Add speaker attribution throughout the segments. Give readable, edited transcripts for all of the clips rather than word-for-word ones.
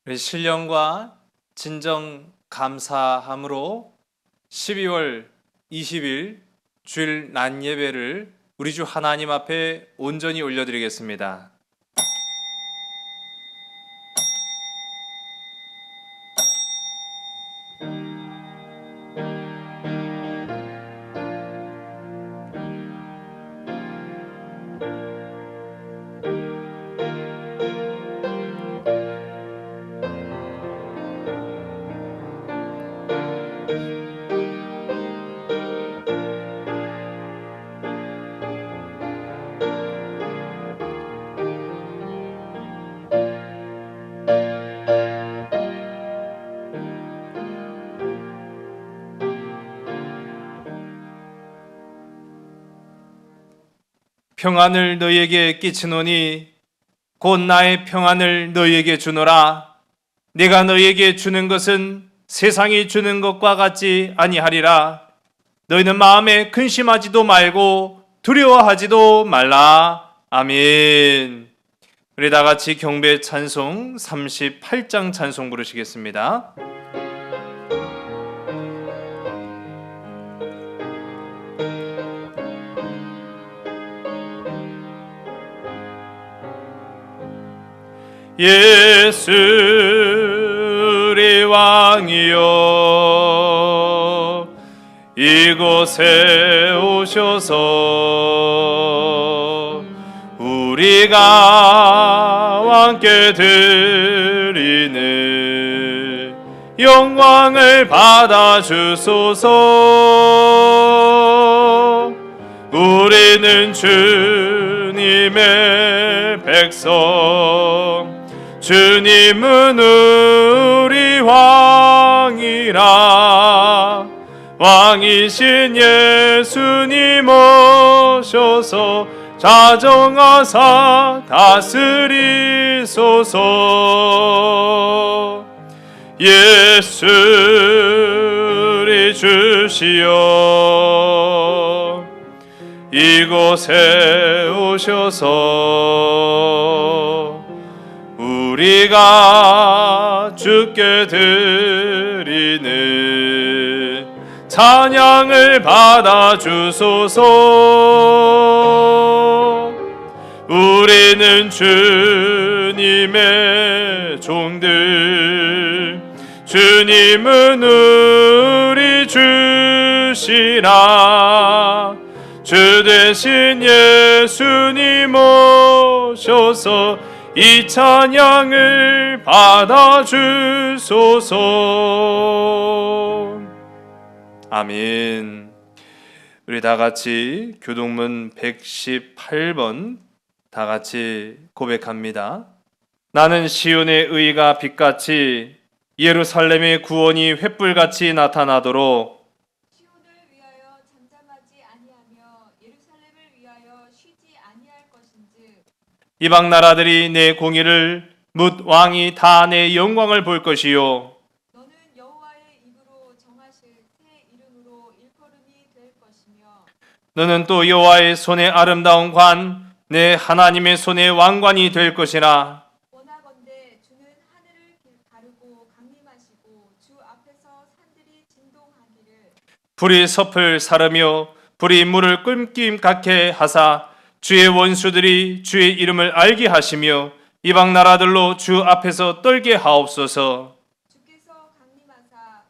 Speaker 1: 우리 신령과 진정 감사함으로 12월 20일 주일 낮 예배를 우리 주 하나님 앞에 온전히 올려드리겠습니다. 평안을 너희에게 끼치노니 곧 나의 평안을 너희에게 주노라. 내가 너희에게 주는 것은 세상이 주는 것과 같지 아니하리라. 너희는 마음에 근심하지도 말고 두려워하지도 말라. 아멘. 우리 다 같이 경배 찬송 38장 찬송 부르시겠습니다. 예수 우리 왕이여 이곳에 오셔서 우리가 왕께 드리는 영광을 받아 주소서. 우리는 주님의 백성, 주님은 우리 왕이라. 왕이신 예수님 오셔서 자정하사 다스리소서. 예수 우리 주시여 이곳에 오셔서 우리가 주께 드리는 찬양을 받아 주소서. 우리는 주님의 종들, 주님은 우리 주시라. 주 대신 예수님 오셔서 이 찬양을 받아 주소서. 아멘. 우리 다 같이 교동문 118번 다 같이 고백합니다. 나는 시온의 의가 빛같이 예루살렘의 구원이 횃불같이 나타나도록
Speaker 2: 시온을 위하여 잠잠하지 아니하며 예루살렘을 위하여 쉬지 아니할 것인즉
Speaker 1: 이방 나라들이 내 공의를 묻 왕이 다 내 영광을 볼 것이요
Speaker 2: 너는 여호와의 입으로 정하실 새 이름으로 일컬음이 될 것이며
Speaker 1: 너는 또 여호와의 손의 아름다운 관 내 하나님의 손의 왕관이 될 것이라.
Speaker 2: 원하건대 주는 하늘을 가르고 강림하시고 주 앞에서 산들이 진동하기를
Speaker 1: 불이 섭을 사르며 불이 물을 끓김 같게 하사 주의 원수들이 주의 이름을 알게 하시며 이방 나라들로 주 앞에서 떨게 하옵소서.
Speaker 2: 주께서 강림하사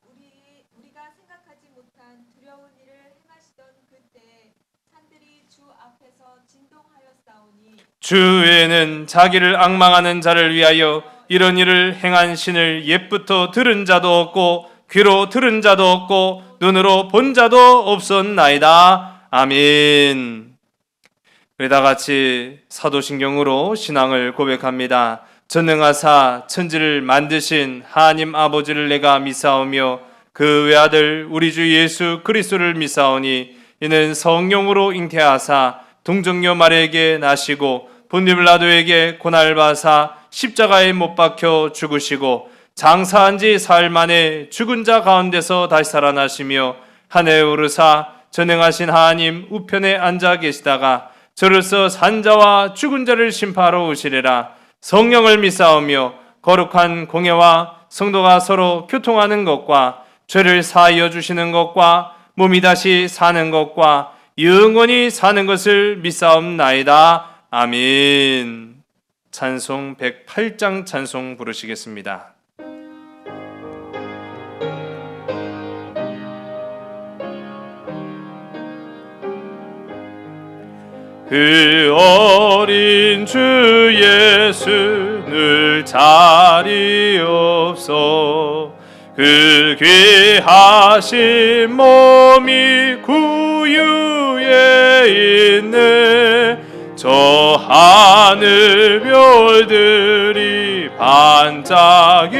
Speaker 2: 우리가 생각하지 못한 두려운 일을 행하시던 그때에 산들이 주 앞에서 진동하였사오니
Speaker 1: 주 외에는 자기를 앙망하는 자를 위하여 이런 일을 행한 신을 옛부터 들은 자도 없고 귀로 들은 자도 없고 눈으로 본 자도 없었나이다. 아멘. 우리 다 같이 사도신경으로 신앙을 고백합니다. 전능하사 천지를 만드신 하나님 아버지를 내가 믿사오며 그 외아들 우리 주 예수 그리스도를 믿사오니 이는 성령으로 잉태하사 동정녀 마리아에게 나시고 본디 빌라도에게 고난을 받으사 십자가에 못 박혀 죽으시고 장사한 지 사흘 만에 죽은 자 가운데서 다시 살아나시며 하늘에 오르사 전능하신 하나님 우편에 앉아 계시다가 저로서 산자와 죽은 자를 심판하러 오시리라. 성령을 믿사오며 거룩한 공예와 성도가 서로 교통하는 것과 죄를 사하여 주시는 것과 몸이 다시 사는 것과 영원히 사는 것을 믿사옵나이다. 아멘. 찬송 108장 찬송 부르시겠습니다. 그 어린 주 예수 늘 자리 없어 그 귀하신 몸이 구유에 있네 저 하늘 별들이 반짝이는데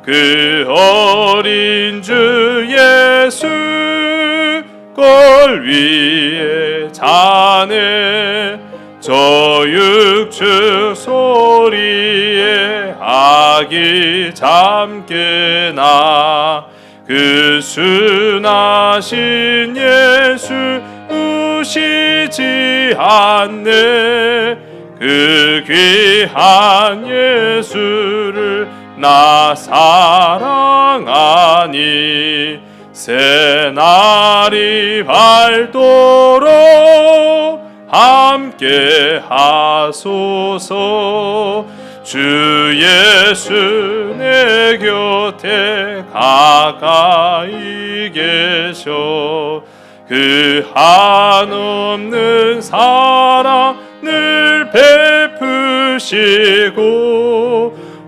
Speaker 1: 그 어린 주 예수 걸 위에 자네 저 육축 소리에 아기 잠깨나 그 순하신 예수 우시지 않네 그 귀한 예수를 나 사랑하니 새날이 밝도록 함께 하소서 주 예수 내 곁에 가까이 계셔 그 한없는 사랑을 베푸시고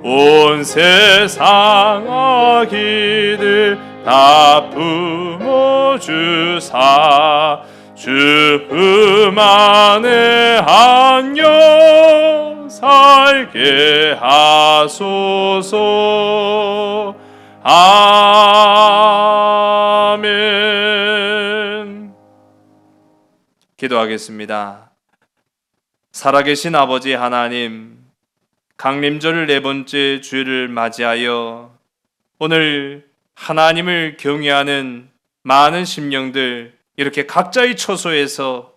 Speaker 1: 온 세상 아기들 다 품어주사 주 품 안에 안녕 살게 하소서. 아멘. 기도하겠습니다. 살아계신 아버지 하나님, 강림절 네 번째 주일을 맞이하여 오늘 하나님을 경외하는 많은 심령들 이렇게 각자의 처소에서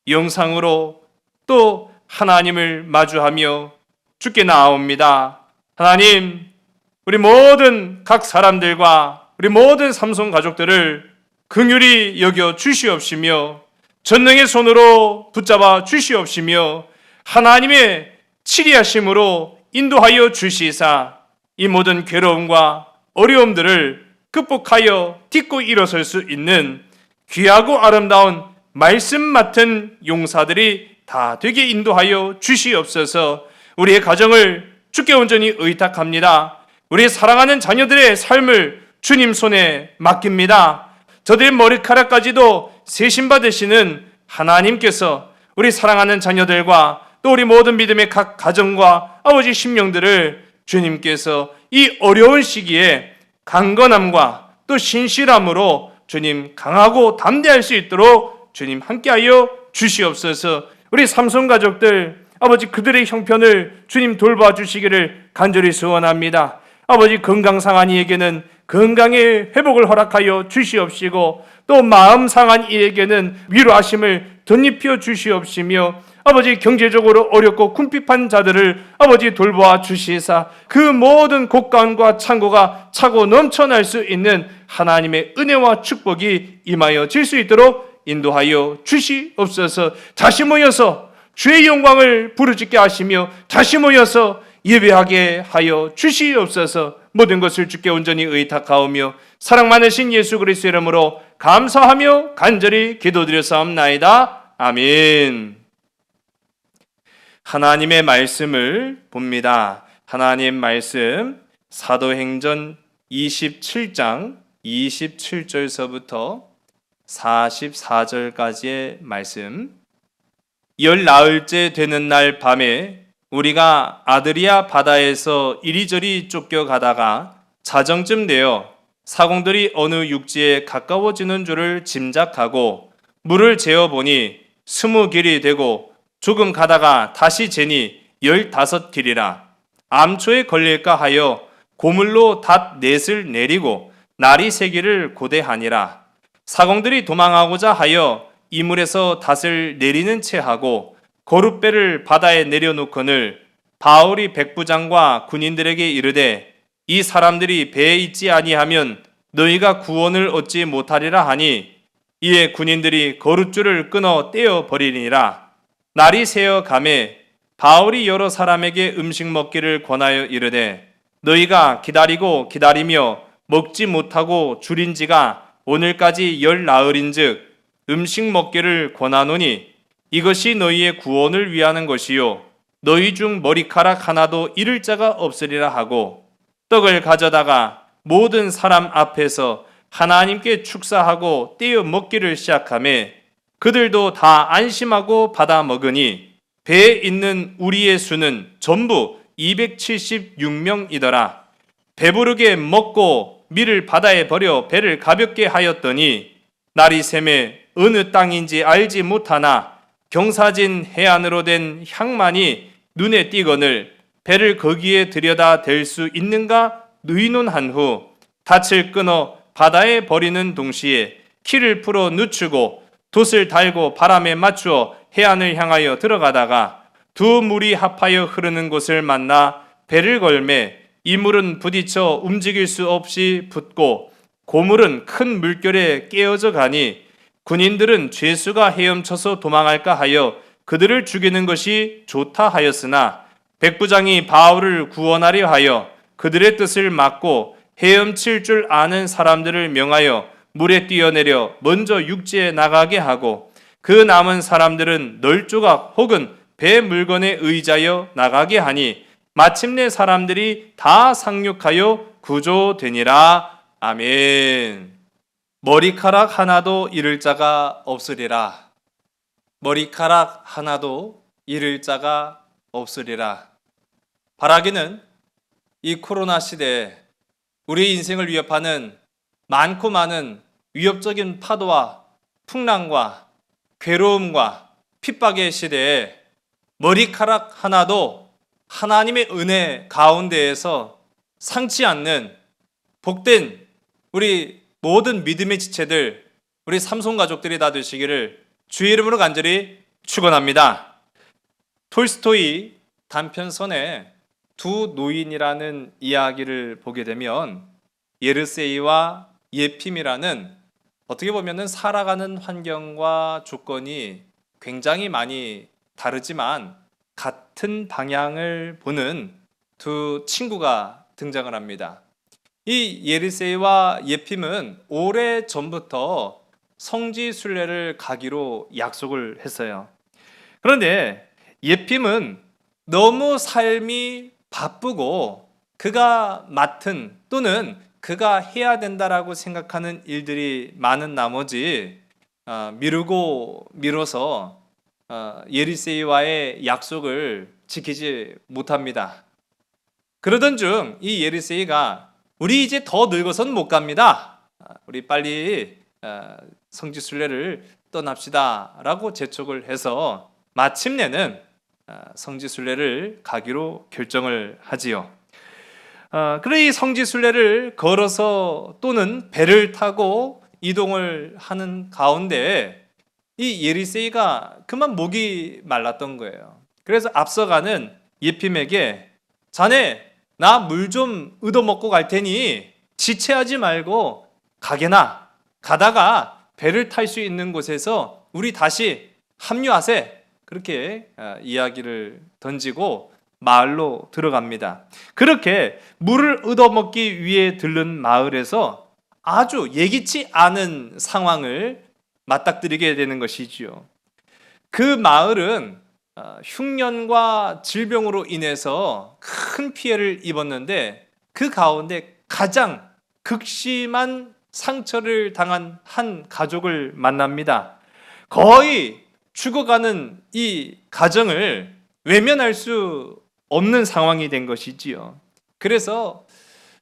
Speaker 1: 영상으로 또 하나님을 마주하며 주께 나아옵니다. 하나님, 우리 모든 각 사람들과 우리 모든 삼손 가족들을 긍휼히 여겨 주시옵시며 전능의 손으로 붙잡아 주시옵시며 하나님의 치리하심으로 인도하여 주시사 이 모든 괴로움과 어려움들을 극복하여 딛고 일어설 수 있는 귀하고 아름다운 말씀 맡은 용사들이 다 되게 인도하여 주시옵소서. 우리의 가정을 주께 온전히 의탁합니다. 우리 사랑하는 자녀들의 삶을 주님 손에 맡깁니다. 저들의 머리카락까지도 세심받으시는 하나님께서 우리 사랑하는 자녀들과 또 우리 모든 믿음의 각 가정과 아버지 심령들을 주님께서 이 어려운 시기에 강건함과 또 신실함으로 주님 강하고 담대할 수 있도록 주님 함께하여 주시옵소서. 우리 삼손 가족들 아버지 그들의 형편을 주님 돌봐 주시기를 간절히 소원합니다. 아버지 건강 상한 이에게는 건강의 회복을 허락하여 주시옵시고 또 마음 상한 이에게는 위로하심을 덧입혀 주시옵시며 아버지 경제적으로 어렵고 궁핍한 자들을 아버지 돌보아 주시사 그 모든 곳간과 창고가 차고 넘쳐날 수 있는 하나님의 은혜와 축복이 임하여 질 수 있도록 인도하여 주시옵소서. 다시 모여서 주의 영광을 부르짖게 하시며 다시 모여서 예배하게 하여 주시옵소서. 모든 것을 주께 온전히 의탁하오며 사랑 많으신 예수 그리스도의 이름으로 감사하며 간절히 기도드렸사옵나이다. 아멘. 하나님의 말씀을 봅니다. 하나님 말씀 사도행전 27장 27절서부터 44절까지의 말씀. 열 나흘째 되는 날 밤에 우리가 아드리아 바다에서 이리저리 쫓겨가다가 자정쯤 되어 사공들이 어느 육지에 가까워지는 줄을 짐작하고 물을 재어보니 20길이 되고 조금 가다가 다시 재니 15길이라 암초에 걸릴까 하여 고물로 닷 넷을 내리고 날이 새기를 고대하니라. 사공들이 도망하고자 하여 이물에서 닷을 내리는 채 하고 거룻배를 바다에 내려놓거늘 바울이 백부장과 군인들에게 이르되 이 사람들이 배에 있지 아니하면 너희가 구원을 얻지 못하리라 하니 이에 군인들이 거룻줄을 끊어 떼어 버리니라. 날이 새어 가매 바울이 여러 사람에게 음식 먹기를 권하여 이르되 너희가 기다리고 기다리며 먹지 못하고 줄인 지가 오늘까지 열 나흘인즉 음식 먹기를 권하노니 이것이 너희의 구원을 위하는 것이요 너희 중 머리카락 하나도 잃을 자가 없으리라 하고 떡을 가져다가 모든 사람 앞에서 하나님께 축사하고 떼어 먹기를 시작하며 그들도 다 안심하고 받아 먹으니 배에 있는 우리의 수는 전부 276명이더라. 배부르게 먹고 밀을 바다에 버려 배를 가볍게 하였더니 날이 새매 어느 땅인지 알지 못하나 경사진 해안으로 된 향만이 눈에 띄거늘 배를 거기에 들여다 댈 수 있는가 의논한 후 닻을 끊어 바다에 버리는 동시에 키를 풀어 늦추고 돛을 달고 바람에 맞추어 해안을 향하여 들어가다가 두 물이 합하여 흐르는 곳을 만나 배를 걸매 이 물은 부딪혀 움직일 수 없이 붙고 고물은 큰 물결에 깨어져 가니 군인들은 죄수가 헤엄쳐서 도망할까 하여 그들을 죽이는 것이 좋다 하였으나 백부장이 바울을 구원하려 하여 그들의 뜻을 막고 헤엄칠 줄 아는 사람들을 명하여 물에 뛰어내려 먼저 육지에 나가게 하고 그 남은 사람들은 널조각 혹은 배 물건에 의지하여 나가게 하니 마침내 사람들이 다 상륙하여 구조되니라. 아멘. 머리카락 하나도 잃을 자가 없으리라. 머리카락 하나도 잃을 자가 없으리라. 바라기는 이 코로나 시대에 우리 인생을 위협하는 많고 많은 위협적인 파도와 풍랑과 괴로움과 핍박의 시대에 머리카락 하나도 하나님의 은혜 가운데에서 상치 않는 복된 우리 모든 믿음의 지체들, 우리 삼손 가족들이 다 되시기를 주의 이름으로 간절히 축원합니다. 톨스토이 단편선에 두 노인이라는 이야기를 보게 되면 예르세이와 예핌이라는 어떻게 보면 살아가는 환경과 조건이 굉장히 많이 다르지만 같은 방향을 보는 두 친구가 등장을 합니다. 이 예르세이와 예핌은 오래 전부터 성지 순례를 가기로 약속을 했어요. 그런데 예핌은 너무 삶이 바쁘고 그가 맡은 또는 그가 해야 된다라고 생각하는 일들이 많은 나머지 미루고 미뤄서 예르세이와의 약속을 지키지 못합니다. 그러던 중 이 예르세이가 우리 이제 더 늙어서는 못 갑니다. 우리 빨리 성지 순례를 떠납시다 라고 재촉을 해서 마침내는 성지 순례를 가기로 결정을 하지요. 그래 이 성지 순례를 걸어서 또는 배를 타고 이동을 하는 가운데 이 예리세이가 그만 목이 말랐던 거예요. 그래서 앞서가는 예핌에게 자네 나 물 좀 얻어먹고 갈 테니 지체하지 말고 가게나 가다가 배를 탈 수 있는 곳에서 우리 다시 합류하세. 그렇게 이야기를 던지고 마을로 들어갑니다. 그렇게 물을 얻어먹기 위해 들른 마을에서 아주 예기치 않은 상황을 맞닥뜨리게 되는 것이지요. 그 마을은 흉년과 질병으로 인해서 큰 피해를 입었는데 그 가운데 가장 극심한 상처를 당한 한 가족을 만납니다. 거의 죽어가는 이 가정을 외면할 수 없는 상황이 된 것이지요. 그래서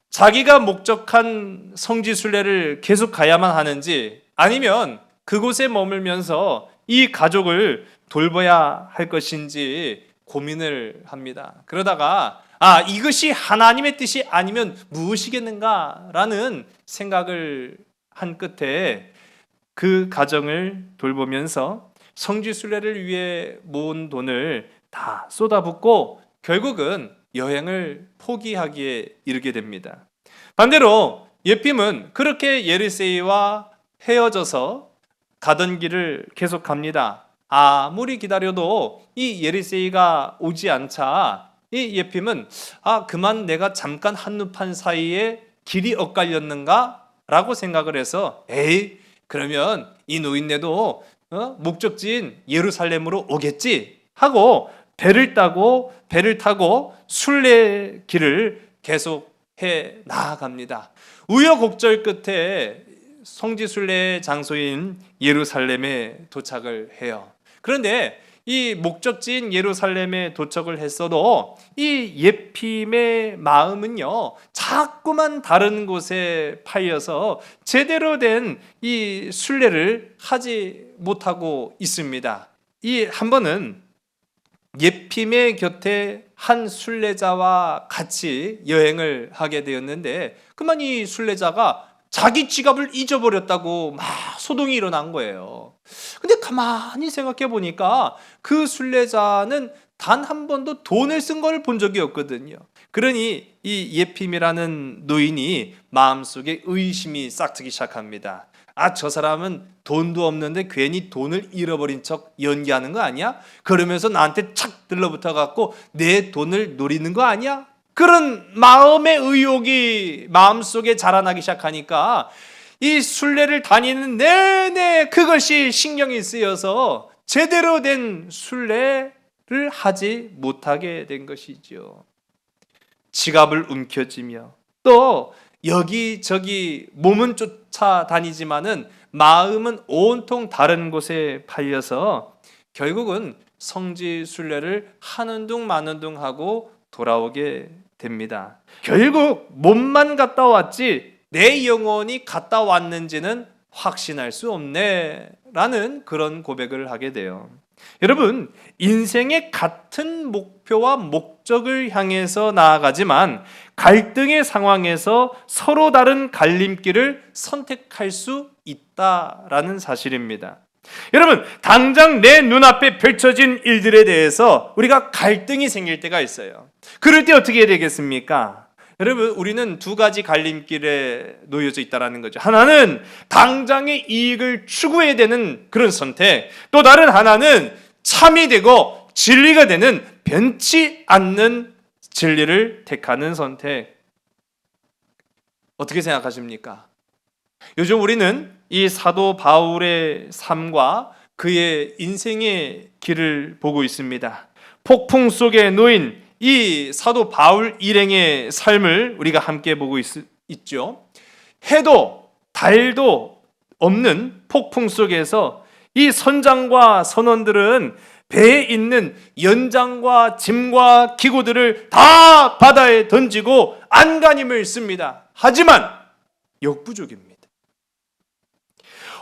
Speaker 1: 자기가 목적한 성지 순례를 계속 가야만 하는지 아니면 그곳에 머물면서 이 가족을 돌봐야 할 것인지 고민을 합니다. 그러다가 이것이 하나님의 뜻이 아니면 무엇이겠는가라는 생각을 한 끝에 그 가정을 돌보면서 성지 순례를 위해 모은 돈을 다 쏟아붓고 결국은 여행을 포기하기에 이르게 됩니다. 반대로 예핌은 그렇게 예리세이와 헤어져서 가던 길을 계속 갑니다. 아무리 기다려도 이 예리세이가 오지 않자 이 예핌은 그만 내가 잠깐 한눈판 사이에 길이 엇갈렸는가? 라고 생각을 해서 에이 그러면 이 노인네도 목적지인 예루살렘으로 오겠지 하고 배를 타고 순례길을 계속 해 나아갑니다. 우여곡절 끝에 성지순례 장소인 예루살렘에 도착을 해요. 그런데 이 목적지인 예루살렘에 도착을 했어도 이 예핌의 마음은요 자꾸만 다른 곳에 파여서 제대로 된 이 순례를 하지 못하고 있습니다. 이 한 번은 예핌의 곁에 한 순례자와 같이 여행을 하게 되었는데 그만 이 순례자가 자기 지갑을 잊어버렸다고 막 소동이 일어난 거예요. 근데 가만히 생각해 보니까 그 순례자는 단 한 번도 돈을 쓴 걸 본 적이 없거든요. 그러니 이 예핌이라는 노인이 마음속에 의심이 싹트기 시작합니다. 저 사람은 돈도 없는데 괜히 돈을 잃어버린 척 연기하는 거 아니야? 그러면서 나한테 착 들러붙어 갖고 내 돈을 노리는 거 아니야? 그런 마음의 의혹이 마음속에 자라나기 시작하니까 이 순례를 다니는 내내 그것이 신경이 쓰여서 제대로 된 순례를 하지 못하게 된 것이죠. 지갑을 움켜쥐며 또 여기저기 몸은 쫓아다니지만은 마음은 온통 다른 곳에 팔려서 결국은 성지 순례를 하는 둥 마는 둥 하고 돌아오게 됩니다. 결국 몸만 갔다 왔지 내 영혼이 갔다 왔는지는 확신할 수 없네 라는 그런 고백을 하게 돼요. 여러분, 인생의 같은 목표와 목적을 향해서 나아가지만 갈등의 상황에서 서로 다른 갈림길을 선택할 수 있다라는 사실입니다. 여러분, 당장 내 눈앞에 펼쳐진 일들에 대해서 우리가 갈등이 생길 때가 있어요. 그럴 때 어떻게 해야 되겠습니까? 여러분, 우리는 두 가지 갈림길에 놓여져 있다는 거죠. 하나는 당장의 이익을 추구해야 되는 그런 선택, 또 다른 하나는 참이 되고 진리가 되는 변치 않는 진리를 택하는 선택. 어떻게 생각하십니까? 요즘 우리는 이 사도 바울의 삶과 그의 인생의 길을 보고 있습니다. 폭풍 속에 놓인 이 사도 바울 일행의 삶을 우리가 함께 보고 있죠. 해도 달도 없는 폭풍 속에서 이 선장과 선원들은 배에 있는 연장과 짐과 기구들을 다 바다에 던지고 안간힘을 씁니다. 하지만 역부족입니다.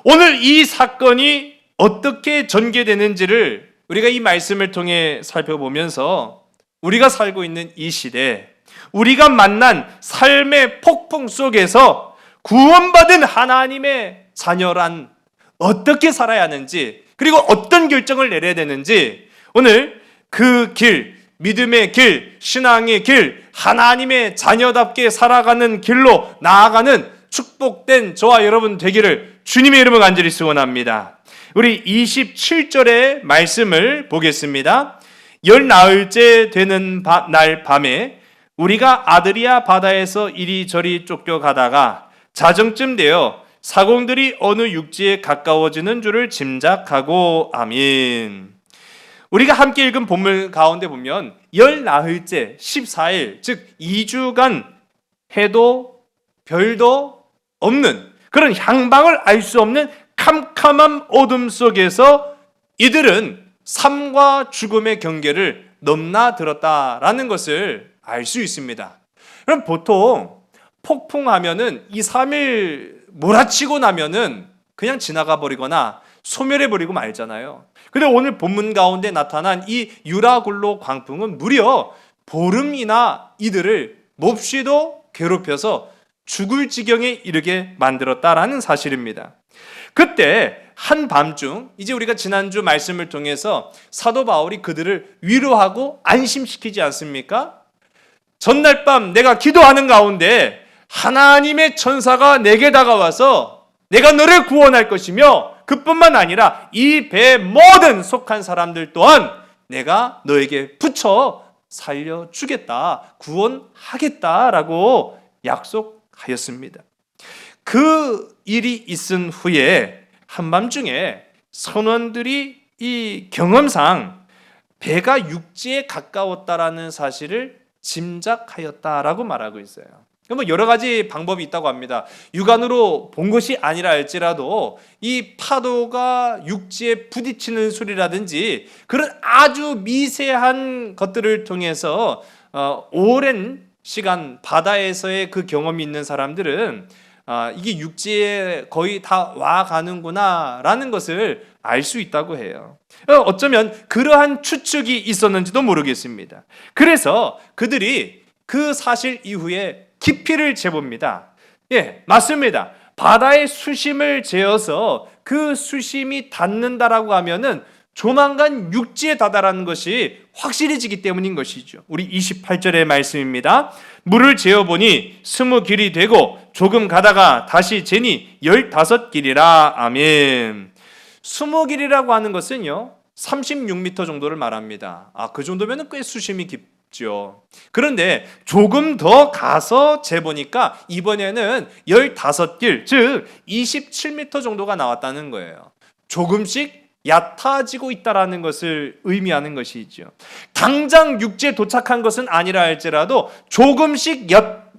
Speaker 1: 오늘 이 사건이 어떻게 전개되는지를 우리가 이 말씀을 통해 살펴보면서 우리가 살고 있는 이 시대, 우리가 만난 삶의 폭풍 속에서 구원받은 하나님의 자녀란 어떻게 살아야 하는지, 그리고 어떤 결정을 내려야 되는지 오늘 그 길, 믿음의 길, 신앙의 길, 하나님의 자녀답게 살아가는 길로 나아가는 축복된 저와 여러분 되기를 주님의 이름으로 간절히 소원합니다. 우리 27절의 말씀을 보겠습니다. 열 나흘째 되는 날 밤에 우리가 아드리아 바다에서 이리저리 쫓겨가다가 자정쯤 되어 사공들이 어느 육지에 가까워지는 줄을 짐작하고 아멘. 우리가 함께 읽은 본문 가운데 보면 열 나흘째 14일 즉 2주간 해도 별도 없는 그런 향방을 알 수 없는 캄캄한 어둠 속에서 이들은 삶과 죽음의 경계를 넘나들었다라는 것을 알 수 있습니다. 그럼 보통 폭풍하면은 2, 3일 몰아치고 나면은 그냥 지나가 버리거나 소멸해 버리고 말잖아요. 근데 오늘 본문 가운데 나타난 이 유라굴로 광풍은 무려 보름이나 이들을 몹시도 괴롭혀서 죽을 지경에 이르게 만들었다라는 사실입니다. 그때 한밤중 이제 우리가 지난주 말씀을 통해서 사도 바울이 그들을 위로하고 안심시키지 않습니까? 전날 밤 내가 기도하는 가운데 하나님의 천사가 내게 다가와서 내가 너를 구원할 것이며 그뿐만 아니라 이 배에 모든 속한 사람들 또한 내가 너에게 붙여 살려주겠다, 구원하겠다라고 약속하였습니다. 그 일이 있은 후에 한밤중에 선원들이 이 경험상 배가 육지에 가까웠다라는 사실을 짐작하였다라고 말하고 있어요. 뭐 여러 가지 방법이 있다고 합니다. 육안으로 본 것이 아니라 할지라도 이 파도가 육지에 부딪히는 소리라든지 그런 아주 미세한 것들을 통해서 오랜 시간 바다에서의 그 경험이 있는 사람들은 이게 육지에 거의 다 와가는구나 라는 것을 알 수 있다고 해요. 어쩌면 그러한 추측이 있었는지도 모르겠습니다. 그래서 그들이 그 사실 이후에 깊이를 재봅니다. 예, 맞습니다. 바다의 수심을 재어서 그 수심이 닿는다라고 하면은 조만간 육지에 다다라는 것이 확실해지기 때문인 것이죠. 우리 28절의 말씀입니다. 물을 재어보니 20길이 되고 조금 가다가 다시 재니 15길이라. 아멘. 20길이라고 하는 것은요 36m 정도를 말합니다. 그 정도면 꽤 수심이 깊죠. 그런데 조금 더 가서 재보니까 이번에는 15길, 즉 27m 정도가 나왔다는 거예요. 조금씩 얕아지고 있다라는 것을 의미하는 것이죠. 당장 육지에 도착한 것은 아니라 할지라도 조금씩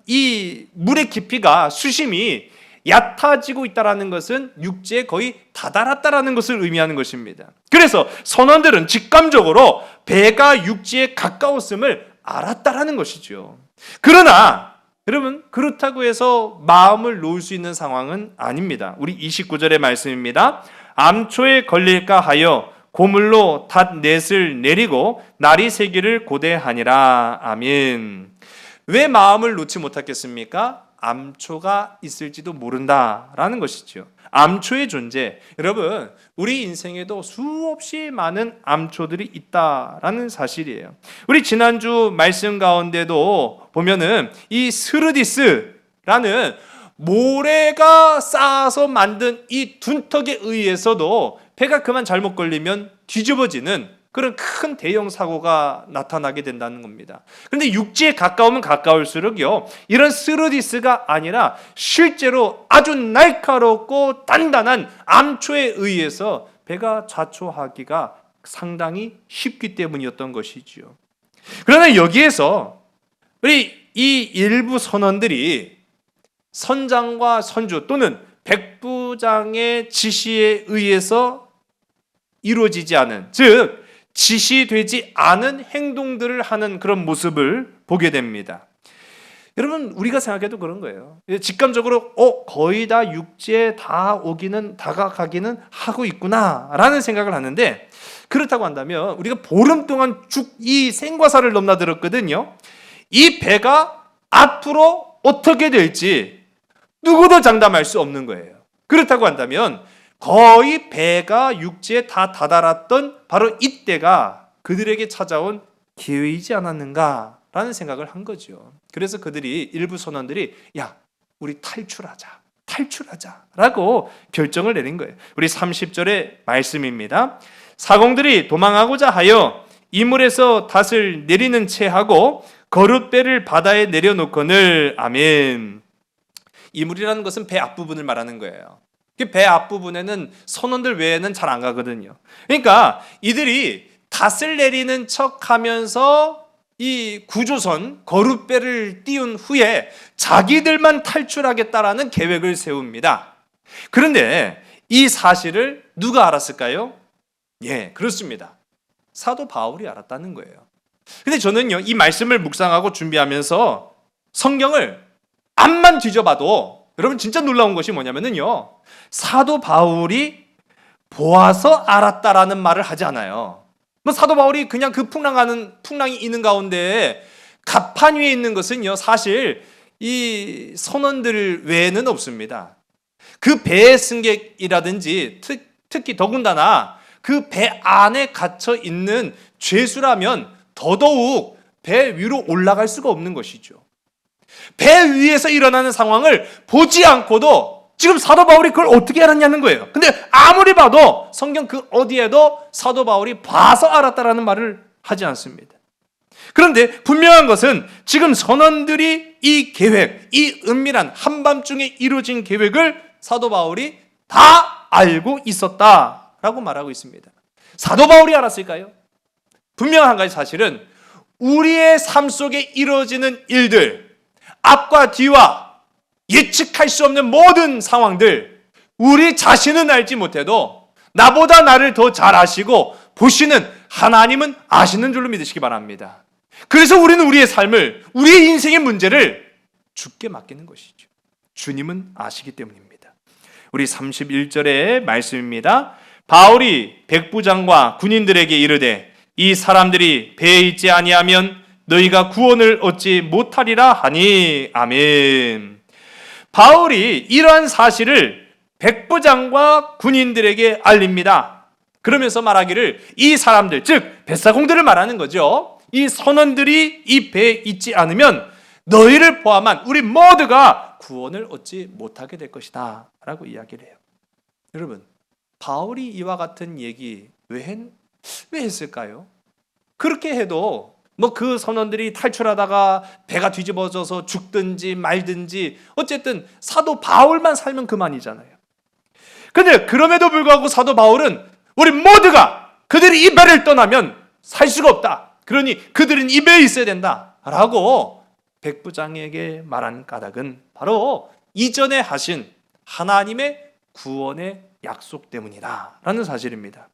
Speaker 1: 이 물의 깊이가 수심이 얕아지고 있다라는 것은 육지에 거의 다다랐다라는 것을 의미하는 것입니다. 그래서 선원들은 직감적으로 배가 육지에 가까웠음을 알았다라는 것이죠. 그러나 여러분 그렇다고 해서 마음을 놓을 수 있는 상황은 아닙니다. 우리 29절의 말씀입니다. 암초에 걸릴까 하여 고물로 닷넷을 내리고 날이 새기를 고대하니라. 아멘. 왜 마음을 놓지 못하겠습니까? 암초가 있을지도 모른다라는 것이죠. 암초의 존재, 여러분 우리 인생에도 수없이 많은 암초들이 있다라는 사실이에요. 우리 지난주 말씀 가운데도 보면은 이 스르디스라는 모래가 쌓아서 만든 이 둔턱에 의해서도 배가 그만 잘못 걸리면 뒤집어지는 그런 큰 대형 사고가 나타나게 된다는 겁니다. 그런데 육지에 가까우면 가까울수록요, 이런 스르디스가 아니라 실제로 아주 날카롭고 단단한 암초에 의해서 배가 좌초하기가 상당히 쉽기 때문이었던 것이지요. 그러나 여기에서 우리 이 일부 선원들이 선장과 선주 또는 백부장의 지시에 의해서 이루어지지 않은, 즉 지시되지 않은 행동들을 하는 그런 모습을 보게 됩니다. 여러분 우리가 생각해도 그런 거예요. 직감적으로 거의 다 육지에 다 오기는 다가가기는 하고 있구나라는 생각을 하는데, 그렇다고 한다면 우리가 보름 동안 쭉 이 생과사를 넘나들었거든요. 이 배가 앞으로 어떻게 될지 누구도 장담할 수 없는 거예요. 그렇다고 한다면 거의 배가 육지에 다 다다랐던 바로 이때가 그들에게 찾아온 기회이지 않았는가라는 생각을 한 거죠. 그래서 그들이 일부 선원들이 우리 탈출하자라고 결정을 내린 거예요. 우리 30절의 말씀입니다. 사공들이 도망하고자 하여 이물에서 닷을 내리는 채 하고 거룻배를 바다에 내려놓거늘. 아멘. 이물이라는 것은 배 앞부분을 말하는 거예요. 배 앞부분에는 선원들 외에는 잘 안 가거든요. 그러니까 이들이 닷을 내리는 척하면서 이 구조선 거룻배를 띄운 후에 자기들만 탈출하겠다라는 계획을 세웁니다. 그런데 이 사실을 누가 알았을까요? 그렇습니다. 사도 바울이 알았다는 거예요. 근데 저는요, 이 말씀을 묵상하고 준비하면서 성경을 앞만 뒤져봐도 여러분 진짜 놀라운 것이 뭐냐면요, 사도 바울이 보아서 알았다라는 말을 하지 않아요. 사도 바울이 그냥 그 풍랑이 있는 가운데 갑판 위에 있는 것은요, 사실 이 선원들 외에는 없습니다. 그 배의 승객이라든지 특히 더군다나 그 배 안에 갇혀 있는 죄수라면 더더욱 배 위로 올라갈 수가 없는 것이죠. 배 위에서 일어나는 상황을 보지 않고도 지금 사도 바울이 그걸 어떻게 알았냐는 거예요. 근데 아무리 봐도 성경 그 어디에도 사도 바울이 봐서 알았다라는 말을 하지 않습니다. 그런데 분명한 것은 지금 선원들이 이 계획, 이 은밀한 한밤중에 이루어진 계획을 사도 바울이 다 알고 있었다라고 말하고 있습니다. 사도 바울이 알았을까요? 분명한 한 가지 사실은 우리의 삶 속에 이루어지는 일들, 앞과 뒤와 예측할 수 없는 모든 상황들, 우리 자신은 알지 못해도 나보다 나를 더 잘 아시고 보시는 하나님은 아시는 줄로 믿으시기 바랍니다. 그래서 우리는 우리의 삶을, 우리의 인생의 문제를 주께 맡기는 것이죠. 주님은 아시기 때문입니다. 우리 31절의 말씀입니다. 바울이 백부장과 군인들에게 이르되 이 사람들이 배에 있지 아니하면 너희가 구원을 얻지 못하리라 하니. 아멘. 바울이 이러한 사실을 백부장과 군인들에게 알립니다. 그러면서 말하기를 이 사람들, 즉 뱃사공들을 말하는 거죠. 이 선원들이 이 배에 있지 않으면 너희를 포함한 우리 모두가 구원을 얻지 못하게 될 것이다 라고 이야기를 해요. 여러분, 바울이 이와 같은 얘기 왜 했을까요? 그렇게 해도 그 선원들이 탈출하다가 배가 뒤집어져서 죽든지 말든지 어쨌든 사도 바울만 살면 그만이잖아요. 근데 그럼에도 불구하고 사도 바울은 우리 모두가 그들이 이 배를 떠나면 살 수가 없다. 그러니 그들은 이 배에 있어야 된다 라고 백부장에게 말한 까닭은 바로 이전에 하신 하나님의 구원의 약속 때문이다 라는 사실입니다.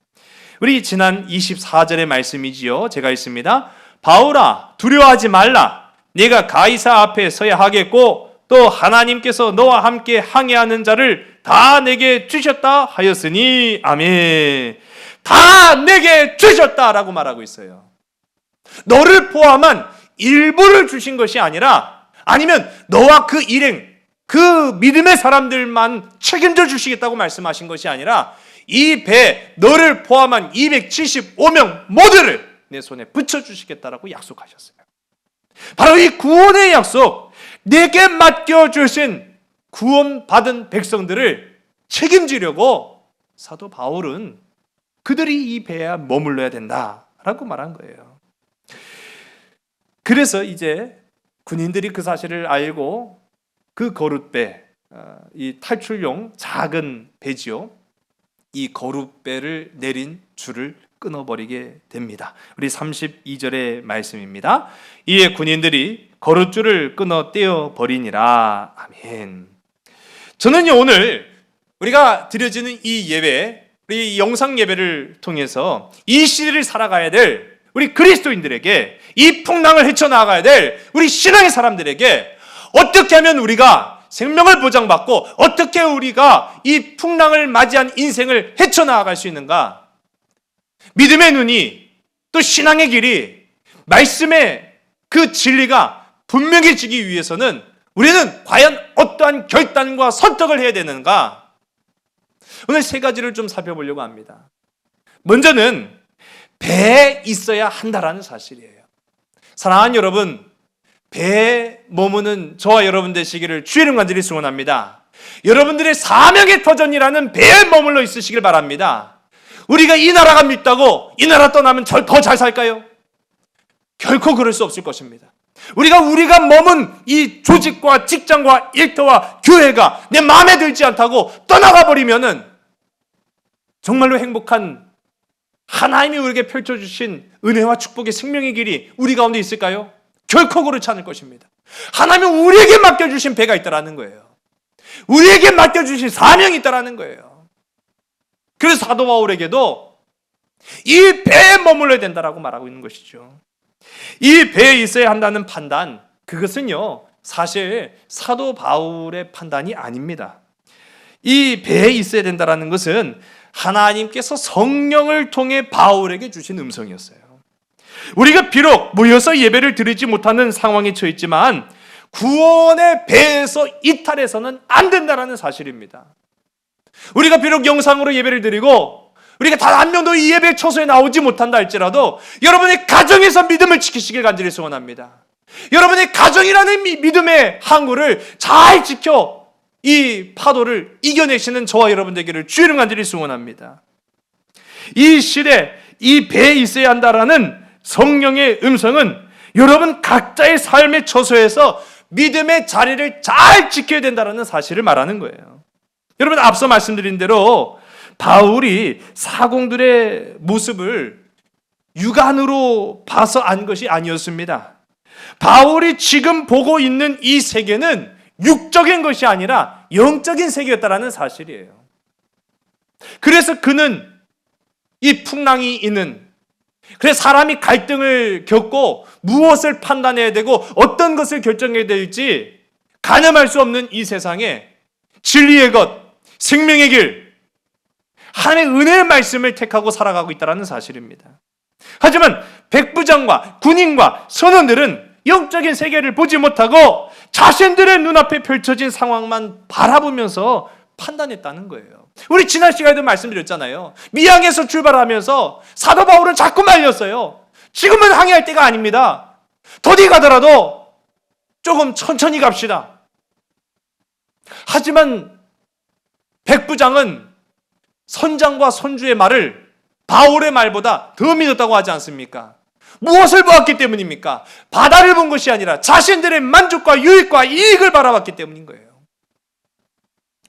Speaker 1: 우리 지난 24절의 말씀이지요. 제가 있습니다. 바울아, 두려워하지 말라. 네가 가이사 앞에 서야 하겠고 또 하나님께서 너와 함께 항해하는 자를 다 내게 주셨다 하였으니. 아멘. 다 내게 주셨다라고 말하고 있어요. 너를 포함한 일부를 주신 것이 아니라, 아니면 너와 그 일행, 그 믿음의 사람들만 책임져 주시겠다고 말씀하신 것이 아니라 이 배 너를 포함한 275명 모두를 내 손에 붙여주시겠다라고 약속하셨어요. 바로 이 구원의 약속, 내게 맡겨주신 구원받은 백성들을 책임지려고 사도 바울은 그들이 이 배에 머물러야 된다라고 말한 거예요. 그래서 이제 군인들이 그 사실을 알고 그 거룻배, 이 탈출용 작은 배지요, 이 거룻배를 내린 줄을 끊어버리게 됩니다. 우리 32절의 말씀입니다. 이에 군인들이 거룻줄을 끊어 떼어버리니라. 아멘. 저는요, 오늘 우리가 드려지는 이 예배, 우리 영상 예배를 통해서 이 시대를 살아가야 될 우리 그리스도인들에게, 이 풍랑을 헤쳐나가야 될 우리 신앙의 사람들에게 어떻게 하면 우리가 생명을 보장받고 어떻게 우리가 이 풍랑을 맞이한 인생을 헤쳐나갈 수 있는가? 믿음의 눈이, 또 신앙의 길이, 말씀의 그 진리가 분명해지기 위해서는 우리는 과연 어떠한 결단과 선택을 해야 되는가? 오늘 세 가지를 좀 살펴보려고 합니다. 먼저는 배에 있어야 한다라는 사실이에요. 사랑하는 여러분, 배에 머무는 저와 여러분 되시기를 주의 이름 간절히 소원합니다. 여러분들의 사명의 터전이라는 배에 머물러 있으시길 바랍니다. 우리가 이 나라가 밉다고 이 나라 떠나면 더 잘 살까요? 결코 그럴 수 없을 것입니다. 우리가 머문 이 조직과 직장과 일터와 교회가 내 마음에 들지 않다고 떠나가 버리면은 정말로 행복한 하나님이 우리에게 펼쳐주신 은혜와 축복의 생명의 길이 우리 가운데 있을까요? 결코 그렇지 않을 것입니다. 하나님은 우리에게 맡겨주신 배가 있다라는 거예요. 우리에게 맡겨주신 사명이 있다라는 거예요. 그래서 사도 바울에게도 이 배에 머물러야 된다라고 말하고 있는 것이죠. 이 배에 있어야 한다는 판단, 그것은요, 사실 사도 바울의 판단이 아닙니다. 이 배에 있어야 된다라는 것은 하나님께서 성령을 통해 바울에게 주신 음성이었어요. 우리가 비록 모여서 예배를 드리지 못하는 상황에 처했지만 구원의 배에서 이탈해서는 안 된다는 사실입니다. 우리가 비록 영상으로 예배를 드리고 우리가 단 한 명도 이 예배 처소에 나오지 못한다 할지라도 여러분의 가정에서 믿음을 지키시길 간절히 소원합니다. 여러분의 가정이라는 믿음의 항구를 잘 지켜 이 파도를 이겨내시는 저와 여러분 되기를 주의 이름 간절히 소원합니다. 이 시대 이 배에 있어야 한다라는 성령의 음성은 여러분 각자의 삶의 처소에서 믿음의 자리를 잘 지켜야 된다는 사실을 말하는 거예요. 여러분 앞서 말씀드린 대로 바울이 사공들의 모습을 육안으로 봐서 안 것이 아니었습니다. 바울이 지금 보고 있는 이 세계는 육적인 것이 아니라 영적인 세계였다는 사실이에요. 그래서 그는 이 풍랑이 있는, 그래서 사람이 갈등을 겪고 무엇을 판단해야 되고 어떤 것을 결정해야 될지 가늠할 수 없는 이 세상에 진리의 것, 생명의 길, 하나님의 은혜의 말씀을 택하고 살아가고 있다는 사실입니다. 하지만 백부장과 군인과 선원들은 영적인 세계를 보지 못하고 자신들의 눈앞에 펼쳐진 상황만 바라보면서 판단했다는 거예요. 우리 지난 시간에도 말씀드렸잖아요. 미항에서 출발하면서 사도 바울은 자꾸 말렸어요. 지금은 항해할 때가 아닙니다. 더디 가더라도 조금 천천히 갑시다. 하지만 백부장은 선장과 선주의 말을 바울의 말보다 더 믿었다고 하지 않습니까? 무엇을 보았기 때문입니까? 바다를 본 것이 아니라 자신들의 만족과 유익과 이익을 바라봤기 때문인 거예요.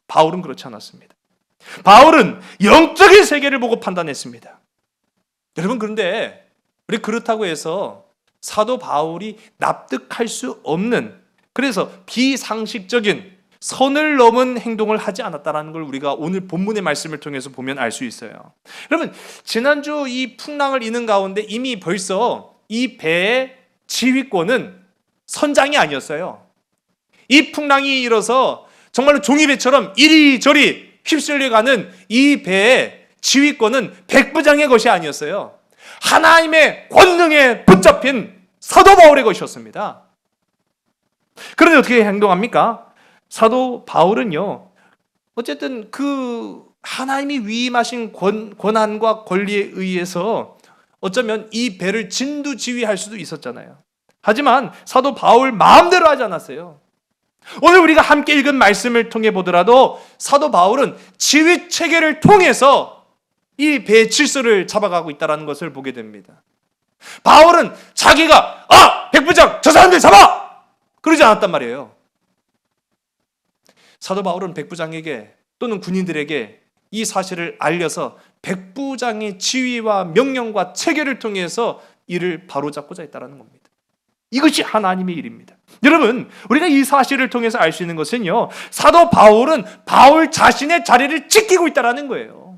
Speaker 1: 바울은 그렇지 않았습니다. 바울은 영적인 세계를 보고 판단했습니다. 여러분, 그런데 우리 그렇다고 해서 사도 바울이 납득할 수 없는, 그래서 비상식적인 선을 넘은 행동을 하지 않았다는 걸 우리가 오늘 본문의 말씀을 통해서 보면 알 수 있어요. 여러분, 지난주 이 풍랑을 이는 가운데 이미 벌써 이 배의 지휘권은 선장이 아니었어요. 이 풍랑이 일어서 정말로 종이배처럼 이리저리 휩쓸려가는 이 배의 지휘권은 백부장의 것이 아니었어요. 하나님의 권능에 붙잡힌 사도 바울의 것이었습니다. 그런데 어떻게 행동합니까? 사도 바울은요, 어쨌든 그 하나님이 위임하신 권한과 권리에 의해서 어쩌면 이 배를 진두지휘할 수도 있었잖아요. 하지만 사도 바울 마음대로 하지 않았어요. 오늘 우리가 함께 읽은 말씀을 통해 보더라도 사도 바울은 지휘 체계를 통해서 이 배의 질서를 잡아가고 있다는 것을 보게 됩니다. 바울은 자기가 백부장 저 사람들 잡아! 그러지 않았단 말이에요. 사도 바울은 백부장에게 또는 군인들에게 이 사실을 알려서 백부장의 지휘와 명령과 체계를 통해서 이를 바로잡고자 했다는 겁니다. 이것이 하나님의 일입니다. 여러분, 우리가 이 사실을 통해서 알 수 있는 것은요, 사도 바울은 바울 자신의 자리를 지키고 있다는 거예요.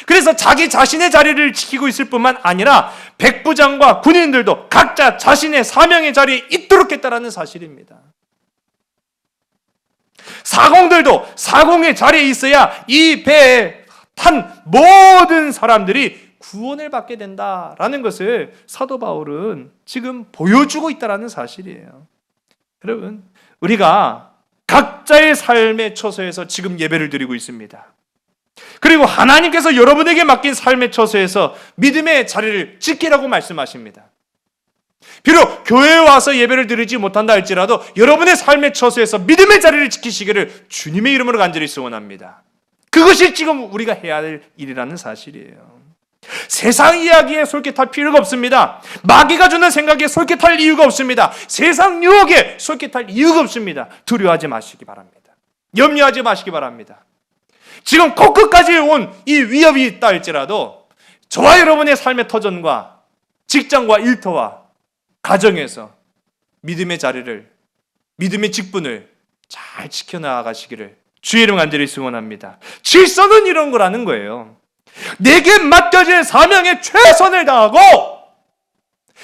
Speaker 1: 그래서 자기 자신의 자리를 지키고 있을 뿐만 아니라 백부장과 군인들도 각자 자신의 사명의 자리에 있도록 했다는 사실입니다. 사공들도 사공의 자리에 있어야 이 배에 탄 모든 사람들이 구원을 받게 된다라는 것을 사도 바울은 지금 보여주고 있다는 사실이에요. 여러분, 우리가 각자의 삶의 처소에서 지금 예배를 드리고 있습니다. 그리고 하나님께서 여러분에게 맡긴 삶의 처소에서 믿음의 자리를 지키라고 말씀하십니다. 비록 교회에 와서 예배를 드리지 못한다 할지라도 여러분의 삶의 처소에서 믿음의 자리를 지키시기를 주님의 이름으로 간절히 소원합니다. 그것이 지금 우리가 해야 할 일이라는 사실이에요. 세상 이야기에 솔깃할 필요가 없습니다. 마귀가 주는 생각에 솔깃할 이유가 없습니다. 세상 유혹에 솔깃할 이유가 없습니다. 두려워하지 마시기 바랍니다. 염려하지 마시기 바랍니다. 지금 코끝까지 온 이 위협이 있다 할지라도 저와 여러분의 삶의 터전과 직장과 일터와 가정에서 믿음의 자리를, 믿음의 직분을 잘 지켜나가시기를 주의 이름 간절히 소원합니다. 질서는 이런 거라는 거예요. 내게 맡겨진 사명에 최선을 다하고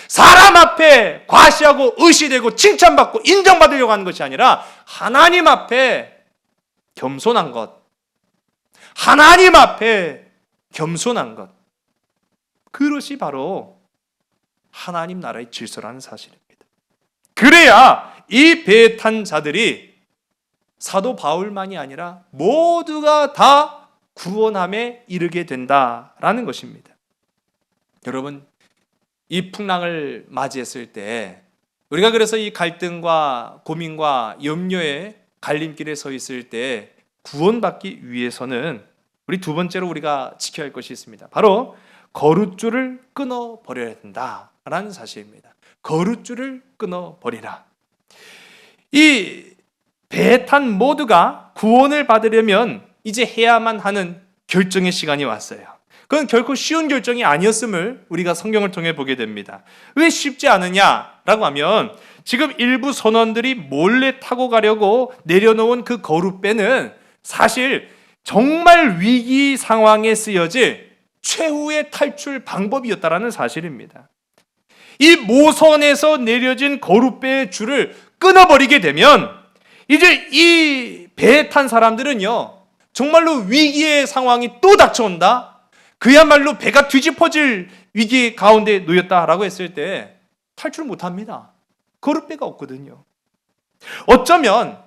Speaker 1: 사람 앞에 과시하고 의시되고 칭찬받고 인정받으려고 하는 것이 아니라 하나님 앞에 겸손한 것, 하나님 앞에 겸손한 것, 그것이 바로 하나님 나라의 질서라는 사실입니다. 그래야 이 배에 탄 자들이 사도 바울만이 아니라 모두가 다 구원함에 이르게 된다라는 것입니다. 여러분, 이 풍랑을 맞이했을 때 우리가 그래서 이 갈등과 고민과 염려의 갈림길에 서 있을 때 구원받기 위해서는 우리 두 번째로 우리가 지켜야 할 것이 있습니다. 바로 거룻줄을 끊어버려야 된다라는 사실입니다. 거룻줄을 끊어버리라. 이 배에 탄 모두가 구원을 받으려면 이제 해야만 하는 결정의 시간이 왔어요. 그건 결코 쉬운 결정이 아니었음을 우리가 성경을 통해 보게 됩니다. 왜 쉽지 않으냐라고 하면 지금 일부 선원들이 몰래 타고 가려고 내려놓은 그 거룻배는 사실 정말 위기 상황에 쓰여질 최후의 탈출 방법이었다라는 사실입니다. 이 모선에서 내려진 거룻배의 줄을 끊어버리게 되면 이제 이 배에 탄 사람들은요, 정말로 위기의 상황이 또 닥쳐온다, 그야말로 배가 뒤집어질 위기 가운데 놓였다라고 했을 때 탈출 못합니다. 거룻배가 없거든요. 어쩌면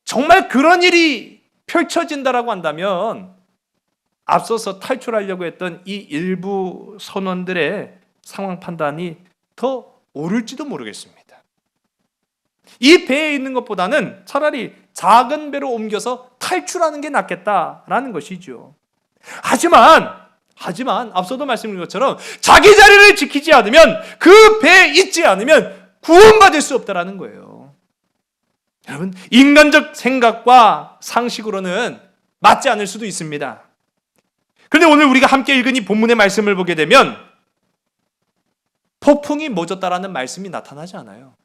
Speaker 1: 정말 그런 일이 펼쳐진다라고 한다면 앞서서 탈출하려고 했던 이 일부 선원들의 상황 판단이 더 옳을지도 모르겠습니다. 이 배에 있는 것보다는 차라리 작은 배로 옮겨서 탈출하는 게 낫겠다라는 것이죠. 하지만 앞서도 말씀드린 것처럼 자기 자리를 지키지 않으면, 그 배에 있지 않으면 구원받을 수 없다라는 거예요. 여러분, 인간적 생각과 상식으로는 맞지 않을 수도 있습니다. 그런데 오늘 우리가 함께 읽은 이 본문의 말씀을 보게 되면 폭풍이 멎었다라는 말씀이 나타나지 않아요.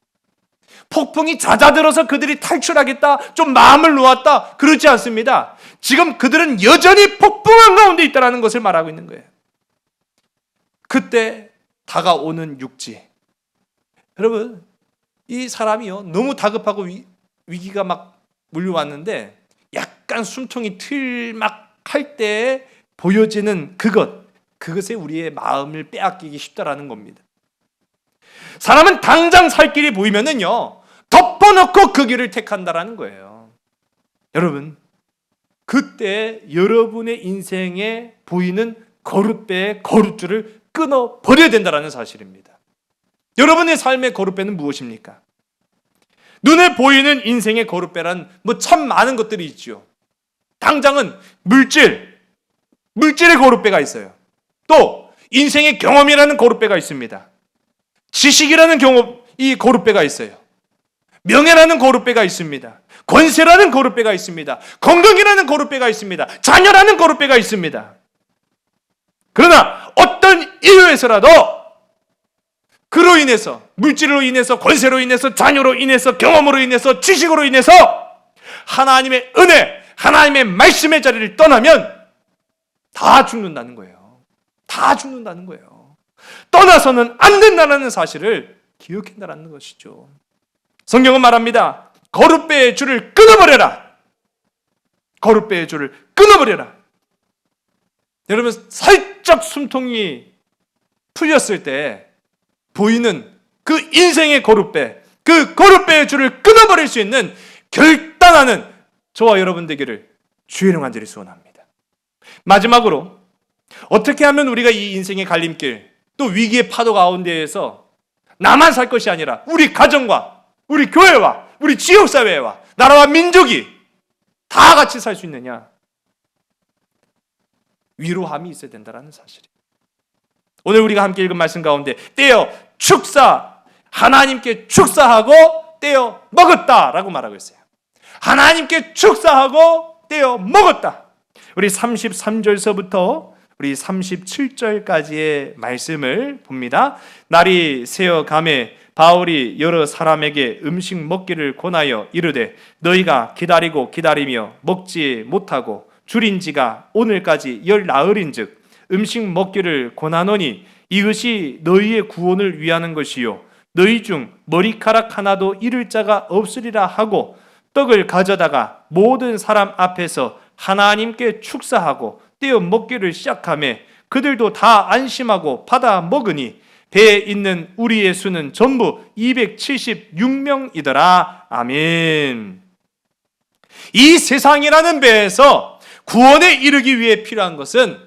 Speaker 1: 폭풍이 잦아들어서 그들이 탈출하겠다, 좀 마음을 놓았다, 그러지 않습니다. 지금 그들은 여전히 폭풍한 가운데 있다는 것을 말하고 있는 거예요. 그때 다가오는 육지. 여러분, 이 사람이요, 너무 다급하고 위기가 막 몰려왔는데 약간 숨통이 틀막할 때 보여지는 그것에 우리의 마음을 빼앗기기 쉽다라는 겁니다. 사람은 당장 살 길이 보이면은요, 덮어놓고 그 길을 택한다라는 거예요. 여러분, 그때 여러분의 인생에 보이는 거룻배의 거룻줄을 끊어버려야 된다는 사실입니다. 여러분의 삶의 거룻배는 무엇입니까? 눈에 보이는 인생의 거룻배란 참 많은 것들이 있죠. 당장은 물질의 거룻배가 있어요. 또 인생의 경험이라는 거룻배가 있습니다. 지식이라는 이 거룻배가 있어요. 명예라는 거룻배가 있습니다. 권세라는 거룻배가 있습니다. 건강이라는 거룻배가 있습니다. 자녀라는 거룻배가 있습니다. 그러나 어떤 이유에서라도 그로 인해서, 물질로 인해서, 권세로 인해서, 자녀로 인해서, 경험으로 인해서, 지식으로 인해서 하나님의 은혜, 하나님의 말씀의 자리를 떠나면 다 죽는다는 거예요. 다 죽는다는 거예요. 떠나서는 안 된다는 사실을 기억한다는 것이죠. 성경은 말합니다. 거룻배의 줄을 끊어버려라. 거룻배의 줄을 끊어버려라. 여러분, 살짝 숨통이 풀렸을 때 보이는 그 인생의 거룻배, 그 거룻배의 줄을 끊어버릴 수 있는 결단하는 저와 여러분 되기를 주의 이름 간절히 소원합니다. 마지막으로 어떻게 하면 우리가 이 인생의 갈림길, 또 위기의 파도 가운데에서 나만 살 것이 아니라 우리 가정과 우리 교회와 우리 지역사회와 나라와 민족이 다 같이 살 수 있느냐? 위로함이 있어야 된다는 사실이에요. 오늘 우리가 함께 읽은 말씀 가운데 떼어 하나님께 축사하고 떼어 먹었다라고 말하고 있어요. 하나님께 축사하고 떼어 먹었다. 우리 33절서부터 우리 37절까지의 말씀을 봅니다. 날이 새어가매 바울이 여러 사람에게 음식 먹기를 권하여 이르되 너희가 기다리며 먹지 못하고 줄인 지가 오늘까지 10나흘인즉 음식 먹기를 권하노니 이것이 너희의 구원을 위하는 것이요 너희 중 머리카락 하나도 잃을 자가 없으리라 하고 떡을 가져다가 모든 사람 앞에서 하나님께 축사하고 떼어 먹기를 시작하며 그들도 다 안심하고 받아 먹으니 배에 있는 우리의 수는 전부 276명이더라. 아멘. 이 세상이라는 배에서 구원에 이르기 위해 필요한 것은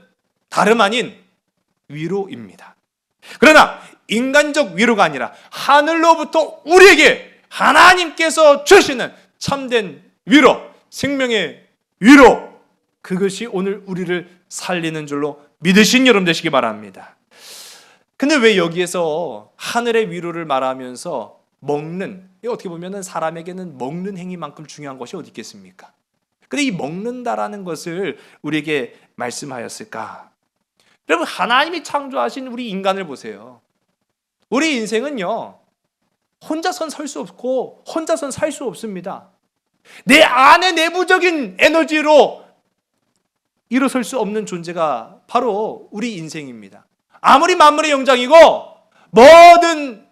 Speaker 1: 다름 아닌 위로입니다. 그러나 인간적 위로가 아니라 하늘로부터 우리에게 하나님께서 주시는 참된 위로, 생명의 위로, 그것이 오늘 우리를 살리는 줄로 믿으신 여러분 되시기 바랍니다. 근데 왜 여기에서 하늘의 위로를 말하면서 먹는, 어떻게 보면 사람에게는 먹는 행위만큼 중요한 것이 어디 있겠습니까? 근데 이 먹는다라는 것을 우리에게 말씀하였을까? 여러분, 하나님이 창조하신 우리 인간을 보세요. 우리 인생은요, 혼자선 설 수 없고 혼자선 살 수 없습니다. 내 안의 내부적인 에너지로 일어설 수 없는 존재가 바로 우리 인생입니다. 아무리 만물의 영장이고 모든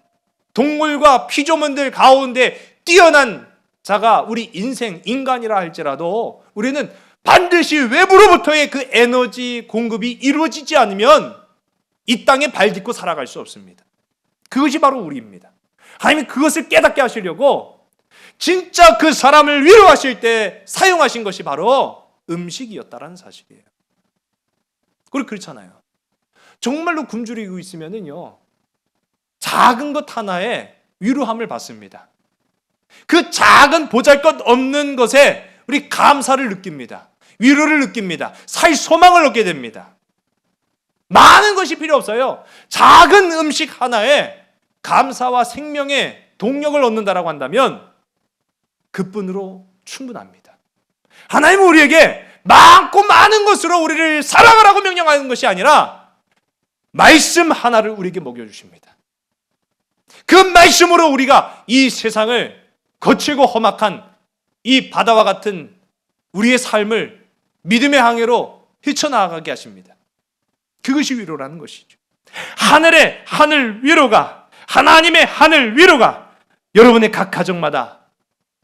Speaker 1: 동물과 피조물들 가운데 뛰어난 자가 우리 인생, 인간이라 할지라도 우리는 반드시 외부로부터의 그 에너지 공급이 이루어지지 않으면 이 땅에 발 딛고 살아갈 수 없습니다. 그것이 바로 우리입니다. 하나님이 그것을 깨닫게 하시려고 진짜 그 사람을 위로하실 때 사용하신 것이 바로 음식이었다라는 사실이에요. 그리고 그렇잖아요. 정말로 굶주리고 있으면은요, 작은 것 하나에 위로함을 받습니다. 그 작은 보잘것없는 것에 우리 감사를 느낍니다. 위로를 느낍니다. 살 소망을 얻게 됩니다. 많은 것이 필요 없어요. 작은 음식 하나에 감사와 생명의 동력을 얻는다라고 한다면 그뿐으로 충분합니다. 하나님은 우리에게 많고 많은 것으로 우리를 사랑하라고 명령하는 것이 아니라 말씀 하나를 우리에게 먹여주십니다. 그 말씀으로 우리가 이 세상을 거칠고 험악한 이 바다와 같은 우리의 삶을 믿음의 항해로 헤쳐나가게 하십니다. 그것이 위로라는 것이죠. 하늘의 하늘 위로가, 하나님의 하늘 위로가 여러분의 각 가정마다,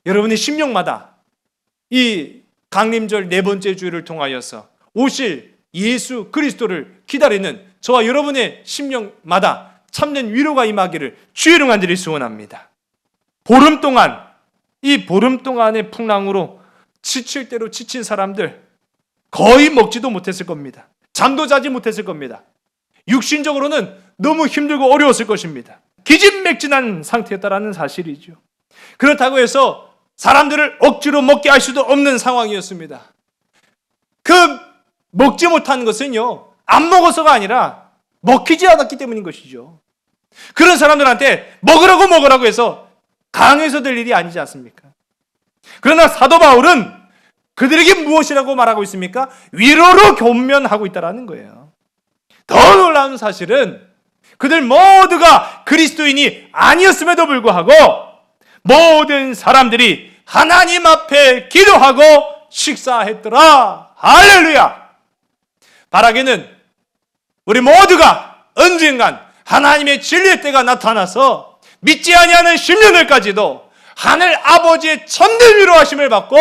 Speaker 1: 여러분의 심령마다 이 강림절 네 번째 주일을 통하여서 오실 예수 그리스도를 기다리는 저와 여러분의 심령마다 참된 위로가 임하기를 주의 이름 간절히 소원합니다. 보름 동안, 이 보름 동안의 풍랑으로 지칠 대로 지친 사람들 거의 먹지도 못했을 겁니다. 잠도 자지 못했을 겁니다. 육신적으로는 너무 힘들고 어려웠을 것입니다. 기진맥진한 상태였다라는 사실이죠. 그렇다고 해서 사람들을 억지로 먹게 할 수도 없는 상황이었습니다. 그 먹지 못한 것은요, 안 먹어서가 아니라 먹히지 않았기 때문인 것이죠. 그런 사람들한테 먹으라고 해서 강요해서 될 일이 아니지 않습니까? 그러나 사도 바울은 그들에게 무엇이라고 말하고 있습니까? 위로로 교면하고 있다는 거예요. 더 놀라운 사실은 그들 모두가 그리스도인이 아니었음에도 불구하고 모든 사람들이 하나님 앞에 기도하고 식사했더라. 할렐루야! 바라기는 우리 모두가 언젠간 하나님의 진리의 때가 나타나서 믿지 아니하는 심령들까지도 하늘 아버지의 참된 위로하심을 받고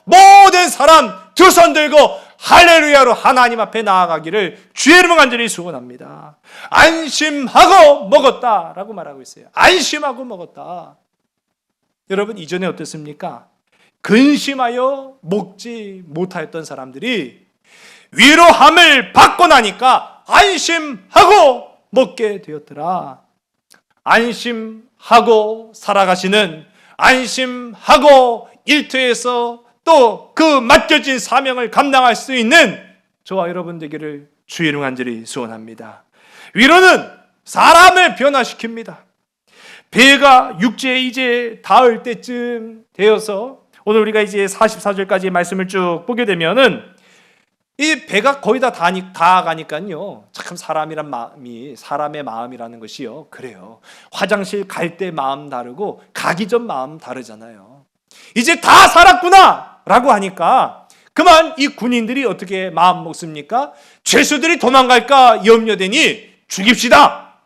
Speaker 1: 모든 사람 두 손 들고 할렐루야로 하나님 앞에 나아가기를 주의 이름으로 간절히 소원합니다. 안심하고 먹었다라고 말하고 있어요. 안심하고 먹었다. 여러분, 이전에 어땠습니까? 근심하여 먹지 못하였던 사람들이 위로함을 받고 나니까 안심하고 먹게 되었더라. 안심하고 살아가시는, 안심하고 일터에서 또 그 맡겨진 사명을 감당할 수 있는 저와 여러분 되기를 주의 이름 간절히 소원합니다. 위로는 사람을 변화시킵니다. 배가 육지에 이제 닿을 때쯤 되어서 오늘 우리가 이제 44절까지 말씀을 쭉 보게 되면은 이 배가 거의 다 가니까요, 참 사람이란 마음이, 사람의 마음이라는 것이요, 그래요. 화장실 갈 때 마음 다르고 가기 전 마음 다르잖아요. 이제 다 살았구나 라고 하니까 그만 이 군인들이 어떻게 마음 먹습니까? 죄수들이 도망갈까 염려되니 죽입시다.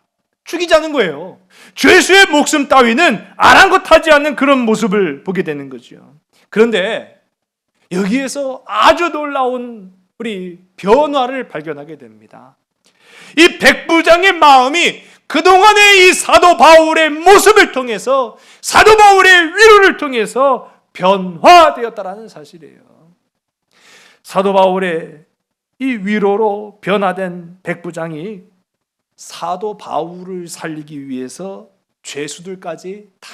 Speaker 1: 죽이자는 거예요. 죄수의 목숨 따위는 아랑곳하지 않는 그런 모습을 보게 되는 거죠. 그런데 여기에서 아주 놀라운 우리 변화를 발견하게 됩니다. 이 백부장의 마음이 그동안의 이 사도 바울의 모습을 통해서, 사도 바울의 위로를 통해서
Speaker 3: 변화되었다라는 사실이에요. 사도 바울의 이 위로로 변화된 백부장이 사도 바울을 살리기 위해서 죄수들까지 다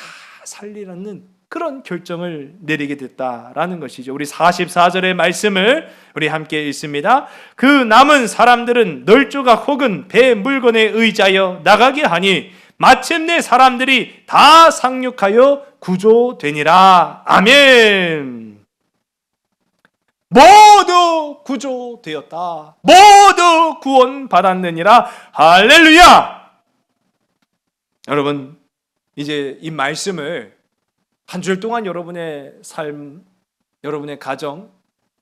Speaker 3: 살리라는 그런 결정을 내리게 됐다라는 것이죠. 우리 44절의 말씀을 우리 함께 읽습니다. 그 남은 사람들은 널조각 혹은 배 물건에 의지하여 나가게 하니 마침내 사람들이 다 상륙하여 구조되니라. 아멘. 모두 구조되었다. 모두 구원받았느니라. 할렐루야. 여러분, 이제 이 말씀을 한 주일 동안 여러분의 삶, 여러분의 가정,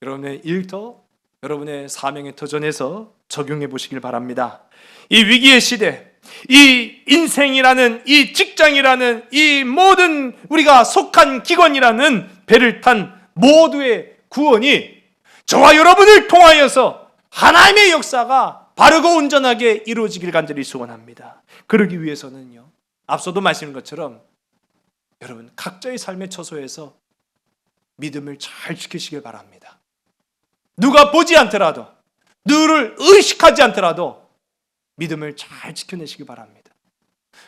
Speaker 3: 여러분의 일터, 여러분의 사명의 터전에서 적용해 보시길 바랍니다. 이 위기의 시대, 이 인생이라는, 이 직장이라는, 이 모든 우리가 속한 기관이라는 배를 탄 모두의 구원이 저와 여러분을 통하여서 하나님의 역사가 바르고 온전하게 이루어지길 간절히 소원합니다. 그러기 위해서는요, 앞서도 말씀드린 것처럼 여러분 각자의 삶의 처소에서 믿음을 잘 지키시길 바랍니다. 누가 보지 않더라도, 누구를 의식하지 않더라도 믿음을 잘 지켜내시기 바랍니다.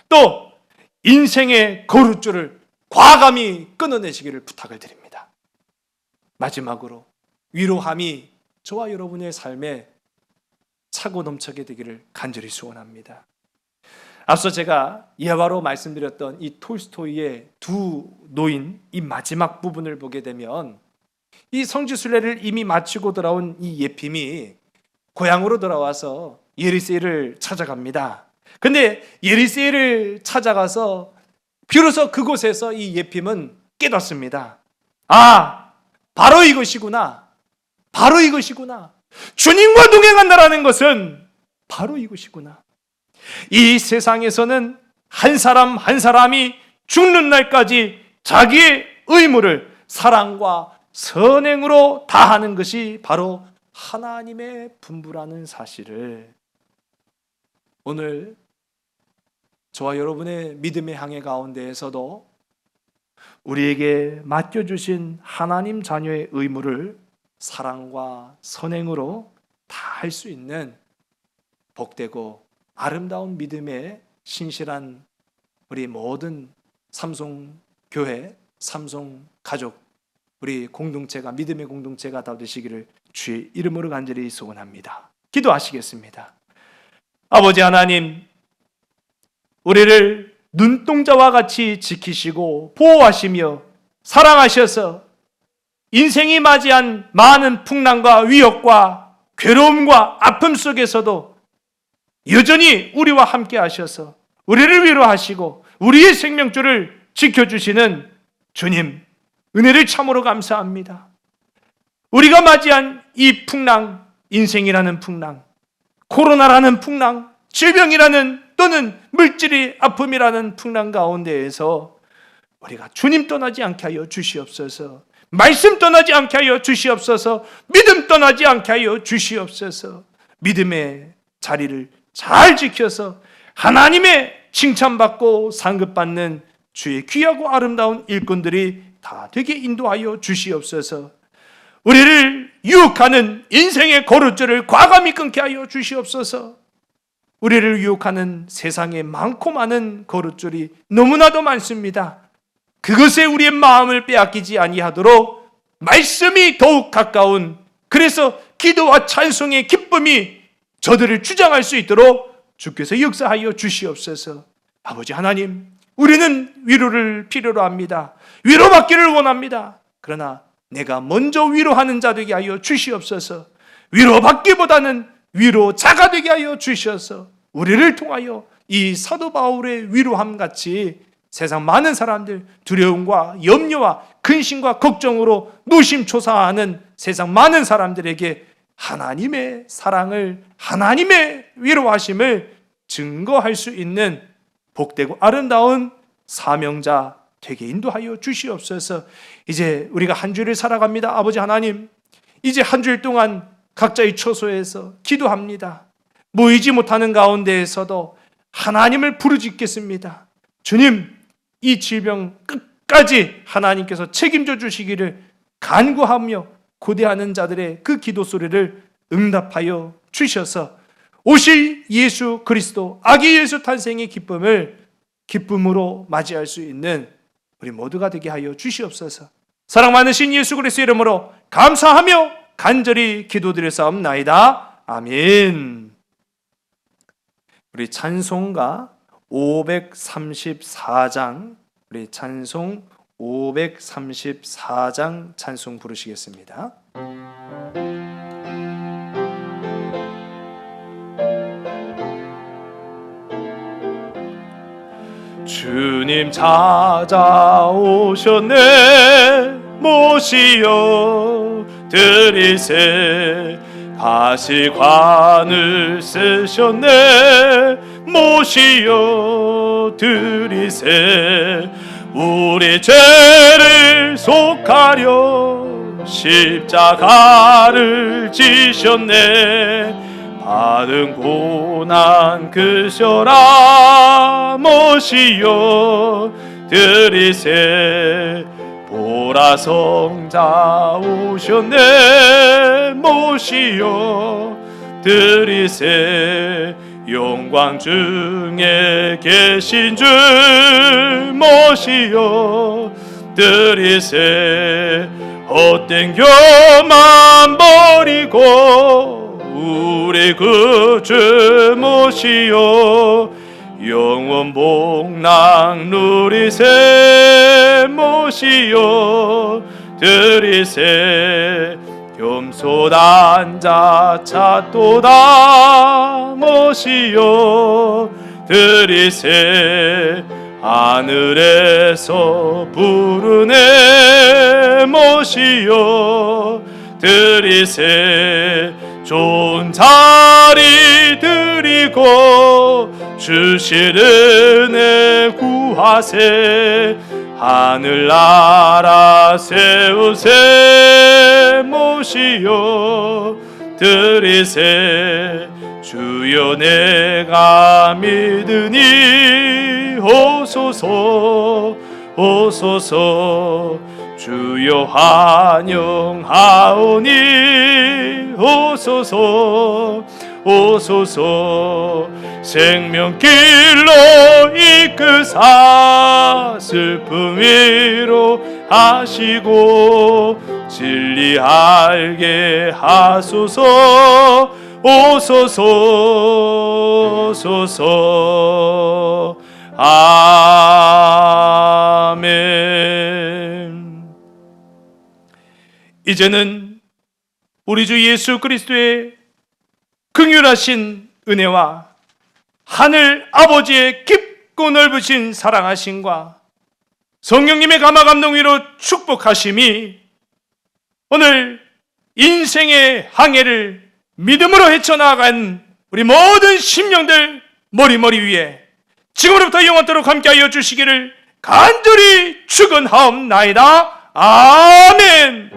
Speaker 3: 또 인생의 거룻줄을 과감히 끊어내시기를 부탁을 드립니다. 마지막으로 위로함이 저와 여러분의 삶에 차고 넘치게 되기를 간절히 소원합니다. 앞서 제가 예화로 말씀드렸던 이 톨스토이의 두 노인, 이 마지막 부분을 보게 되면 이 성지순례를 이미 마치고 돌아온 이 예핌이 고향으로 돌아와서 예리세를 찾아갑니다. 근데 예리세를 찾아가서 비로소 그곳에서 이 예핌은 깨닫습니다. 아, 바로 이것이구나. 바로 이것이구나. 주님과 동행한다라는 것은 바로 이것이구나. 이 세상에서는 한 사람 한 사람이 죽는 날까지 자기의 의무를 사랑과 선행으로 다하는 것이 바로 하나님의 분부라는 사실을 오늘 저와 여러분의 믿음의 항해 가운데에서도 우리에게 맡겨주신 하나님 자녀의 의무를 사랑과 선행으로 다할 수 있는 복되고 아름다운 믿음의 신실한 우리 모든 삼송교회, 삼송가족, 우리 공동체가 믿음의 공동체가 다 되시기를 주의 이름으로 간절히 소원합니다. 기도하시겠습니다. 아버지 하나님, 우리를 눈동자와 같이 지키시고 보호하시며 사랑하셔서 인생이 맞이한 많은 풍랑과 위협과 괴로움과 아픔 속에서도 여전히 우리와 함께 하셔서 우리를 위로하시고 우리의 생명줄을 지켜주시는 주님, 은혜를 참으로 감사합니다. 우리가 맞이한 이 풍랑, 인생이라는 풍랑, 코로나라는 풍랑, 질병이라는 또는 물질의 아픔이라는 풍랑 가운데에서 우리가 주님 떠나지 않게 하여 주시옵소서. 말씀 떠나지 않게 하여 주시옵소서. 믿음 떠나지 않게 하여 주시옵소서. 믿음의 자리를 잘 지켜서 하나님의 칭찬받고 상급받는 주의 귀하고 아름다운 일꾼들이 다 되게 인도하여 주시옵소서. 우리를 유혹하는 인생의 거룻줄을 과감히 끊게 하여 주시옵소서. 우리를 유혹하는 세상에 많고 많은 거룻줄이 너무나도 많습니다. 그것에 우리의 마음을 빼앗기지 아니하도록 말씀이 더욱 가까운, 그래서 기도와 찬송의 기쁨이 저들을 주장할 수 있도록 주께서 역사하여 주시옵소서. 아버지 하나님, 우리는 위로를 필요로 합니다. 위로받기를 원합니다. 그러나 내가 먼저 위로하는 자 되게 하여 주시옵소서. 위로받기보다는 위로자가 되게 하여 주셔서 우리를 통하여 이 사도 바울의 위로함 같이 세상 많은 사람들 두려움과 염려와 근심과 걱정으로 노심초사하는 세상 많은 사람들에게 하나님의 사랑을, 하나님의 위로하심을 증거할 수 있는 복되고 아름다운 사명자 되게 인도하여 주시옵소서. 이제 우리가 한 주를 살아갑니다. 아버지 하나님, 이제 한 주일 동안 각자의 처소에서 기도합니다. 모이지 못하는 가운데에서도 하나님을 부르짖겠습니다. 주님, 이 질병 끝까지 하나님께서 책임져 주시기를 간구하며 고대하는 자들의 그 기도 소리를 응답하여 주셔서 오실 예수 그리스도 아기 예수 탄생의 기쁨을 기쁨으로 맞이할 수 있는 우리 모두가 되게 하여 주시옵소서. 사랑 많으신 예수 그리스도 이름으로 감사하며 간절히 기도드렸사옵나이다. 아멘. 우리 찬송가 534장, 우리 찬송 534장 찬송 부르시겠습니다. 주님 찾아오셨네, 모시어 드리세. 가시관을 쓰셨네, 모시어 드리세. 우리 죄를 속하려 십자가를 지셨네. 받은 고난 그셔라, 모시어 드리세. 보라 성자 오셨네, 모시어 드리세. 영광 중에 계신 주 모시어 드리세. 헛된 교만 버리고 우리 그 주 모시어 영원 복락 누리세. 모시어 드리세. 겸손 앉아 찾도다, 모시어 드리세. 하늘에서 부르네, 모시어 드리세. 좋은 자리 드리고 주실 은혜 구하세. 하늘나라 세우세, 모시어 드리세. 주여 내가 믿으니 오소서, 오소서. 주여 환영하오니 오소서, 오소서. 생명길로 이끄사 슬픔 위로 하시고 진리 알게 하소서. 오소서, 오소서. 아멘. 이제는 우리 주 예수 그리스도의 긍휼하신 은혜와 하늘 아버지의 깊고 넓으신 사랑하심과 성령님의 감화 감동 위로 축복하심이 오늘 인생의 항해를 믿음으로 헤쳐나간 우리 모든 심령들 머리머리 위에 지금부터 영원토록 함께하여 주시기를 간절히 축원하옵나이다. 아멘.